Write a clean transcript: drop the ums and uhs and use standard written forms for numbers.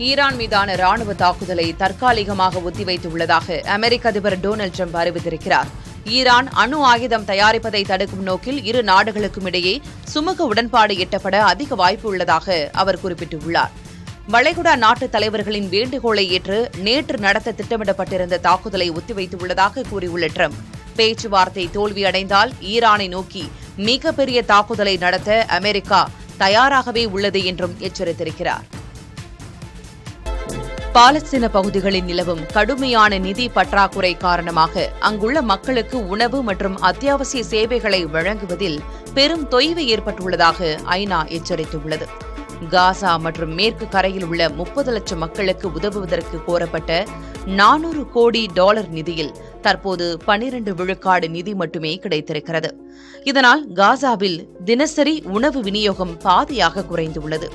Iran மீதான ராணுவ தாக்குதலை தற்காலிகமாக ஒத்திவைத்துள்ளதாக அமெரிக்க அதிபர் டொனால்டு டிரம்ப் அறிவித்திருக்கிறார். ஈரான் அணு ஆயுதம் தயாரிப்பதை தடுக்கும் நோக்கில் இரு நாடுகளுக்கும் இடையே சுமூக உடன்பாடு எட்டப்பட அதிக வாய்ப்பு உள்ளதாக அவர் குறிப்பிட்டுள்ளார். வளைகுடா நாட்டு தலைவர்களின் வேண்டுகோளை ஏற்று நேற்று நடத்த திட்டமிடப்பட்டிருந்த தாக்குதலை ஒத்திவைத்துள்ளதாக கூறியுள்ள டிரம்ப், பேச்சுவார்த்தை தோல்வியடைந்தால் ஈரானை நோக்கி மிகப்பெரிய தாக்குதலை நடத்த அமெரிக்கா தயாராகவே உள்ளது என்றும் எச்சரித்திருக்கிறார். பாலஸ்தீன பகுதிகளில் நிலவும் கடுமையான நிதி பற்றாக்குறை காரணமாக அங்குள்ள மக்களுக்கு உணவு மற்றும் அத்தியாவசிய சேவைகளை வழங்குவதில் பெரும் தொய்வு ஏற்பட்டுள்ளதாக ஐநா எச்சரித்துள்ளது. காசா மற்றும் மேற்கு கரையில் உள்ள 30 லட்சம் மக்களுக்கு உதவுவதற்கு கோரப்பட்ட $400 கோடி நிதியில் தற்போது 12 விழுக்காடு நிதி மட்டுமே கிடைத்திருக்கிறது. இதனால் காசாவில் தினசரி உணவு விநியோகம் பாதியாக குறைந்துள்ளது.